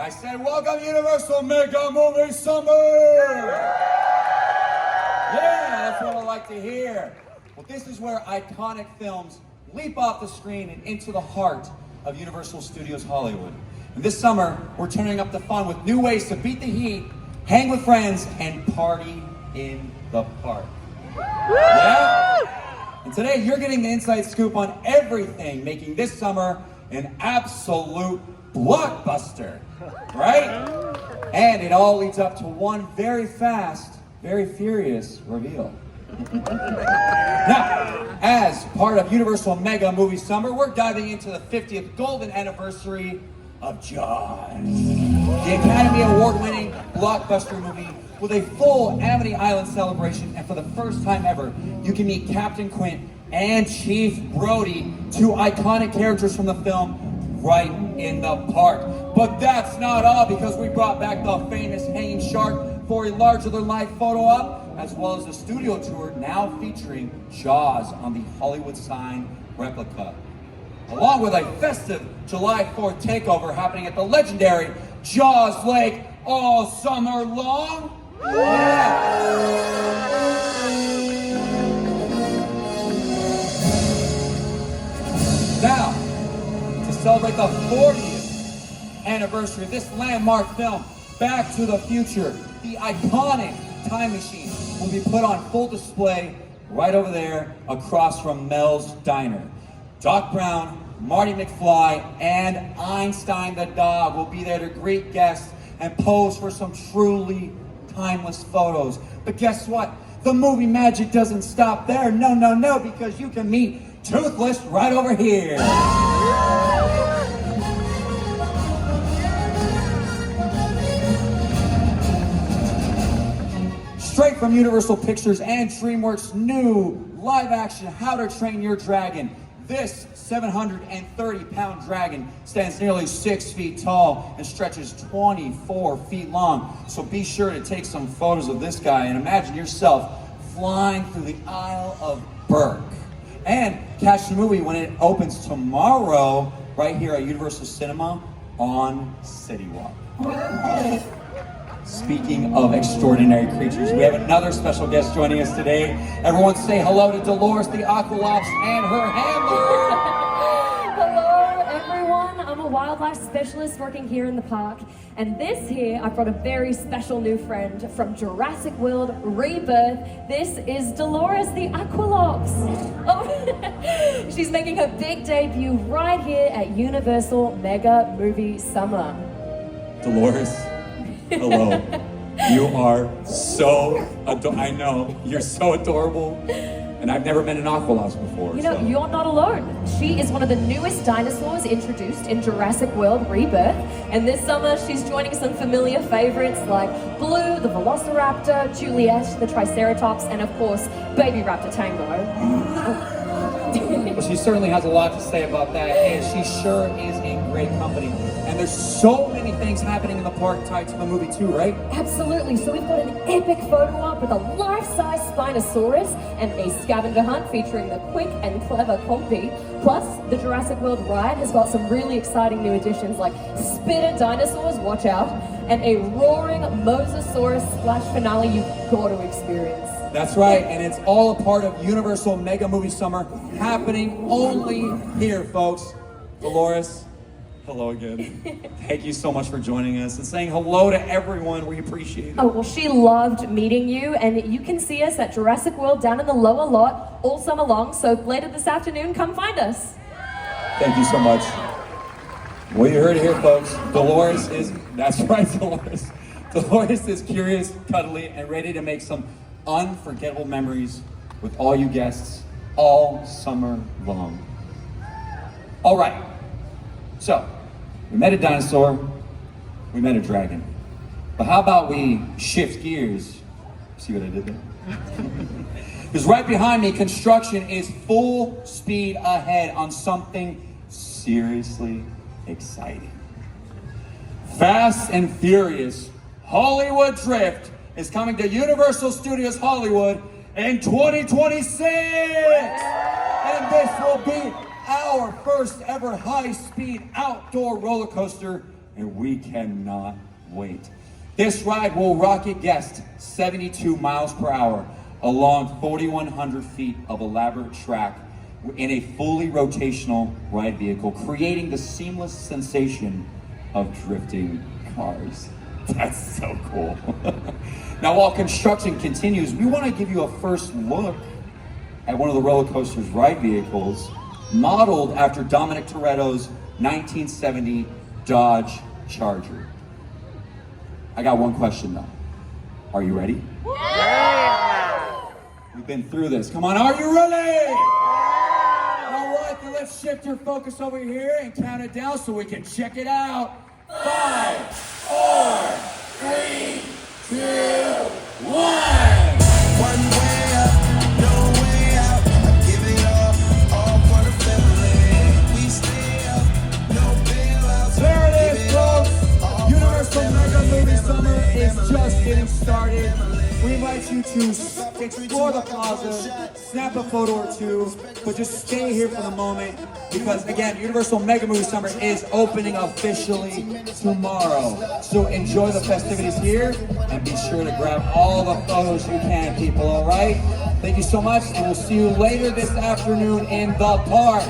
I said, welcome Universal Mega Movie Summer! Yeah, that's what I like to hear. Well, this is where iconic films leap off the screen and into the heart of Universal Studios Hollywood. And this summer, we're turning up the fun with new ways to beat the heat, hang with friends, and party in the park. Yeah? And today, you're getting the inside scoop on everything making this summer an absolute blockbuster, right? And it all leads up to one very fast, very furious reveal. Now, as part of Universal Mega Movie Summer, we're diving into the 50th golden anniversary of Jaws, the Academy Award-winning blockbuster movie with a full Amity Island celebration, and for the first time ever, you can meet Captain Quint and Chief Brody, two iconic characters from the film, right in the park. But that's not all, because we brought back the famous hanging shark for a larger-than-life photo op, as well as a studio tour now featuring Jaws on the Hollywood sign replica, along with a festive July 4th takeover happening at the legendary Jaws Lake all summer long. Yeah. Now, to celebrate the 40th anniversary of this landmark film, Back to the Future, the iconic time machine will be put on full display right over there across from Mel's Diner. Doc Brown, Marty McFly, and Einstein the dog will be there to greet guests and pose for some truly timeless photos. But guess what? The movie magic doesn't stop there. No, because you can meet Toothless right over here. Straight from Universal Pictures and DreamWorks' new live-action How to Train Your Dragon, this 730-pound dragon stands nearly 6 feet tall and stretches 24 feet long. So be sure to take some photos of this guy and imagine yourself flying through the Isle of Berk. And catch the movie when it opens tomorrow right here at Universal Cinema on City Walk. Speaking of extraordinary creatures, we have another special guest joining us today. Everyone say hello to Dolores the Aqualops and her handler. Hello everyone, I'm a wildlife specialist working here in the park. And this here, I brought a very special new friend from Jurassic World Rebirth. This is Dolores the Aqualops. Oh, she's making her big debut right here at Universal Mega Movie Summer. Dolores. Hello. You are so I know, you're so adorable. And I've never met an Aqualops before. You know, you're not alone. She is one of the newest dinosaurs introduced in Jurassic World Rebirth. And this summer, she's joining some familiar favorites like Blue, the Velociraptor, Juliet, the Triceratops, and of course, Baby Raptor Tango. Well, she certainly has a lot to say about that, and she sure is in great company. And there's so many things happening in the park tied to the movie too, right? Absolutely. So we've got an epic photo op with a life-size Spinosaurus and a scavenger hunt featuring the quick and clever Compy. Plus, the Jurassic World ride has got some really exciting new additions like spitter dinosaurs, watch out, and a roaring Mosasaurus splash finale you've got to experience. That's right, and it's all a part of Universal Mega Movie Summer, happening only here, folks. Dolores, hello again. Thank you so much for joining us and saying hello to everyone. We appreciate it. Oh, well, she loved meeting you, and you can see us at Jurassic World down in the lower lot all summer long, so later this afternoon, come find us. Thank you so much. Well, you heard it here, folks. Dolores is, that's right, Dolores. Dolores is curious, cuddly, and ready to make some unforgettable memories with all you guests all summer long. All right, so we met a dinosaur, we met a dragon, but how about we shift gears? See what I did there? Because right behind me, construction is full speed ahead on something seriously exciting. Fast and Furious Hollywood Drift is coming to Universal Studios Hollywood in 2026! And this will be our first ever high-speed outdoor roller coaster and we cannot wait. This ride will rocket guests 72 miles per hour along 4,100 feet of elaborate track in a fully rotational ride vehicle, creating the seamless sensation of drifting cars. That's so cool. Now, while construction continues, we want to give you a first look at one of the roller coaster's ride vehicles, modeled after Dominic Toretto's 1970 Dodge Charger. I got one question though. Are you ready? Yeah! We've been through this. Come on, are you ready? All right, then let's shift your focus over here and count it down so we can check it out. 5, 4, 3, 2, 1. One way up, no way out. I give it all for the family. We stay up, no bailouts. There it is, folks. Universal Mega Movie Summer is just getting started. We invite you to explore the plaza, snap a photo or two, but just stay here for the moment because, again, Universal Mega Movie Summer is opening officially tomorrow. So enjoy the festivities here and be sure to grab all the photos you can, people, all right? Thank you so much, and we'll see you later this afternoon in the park.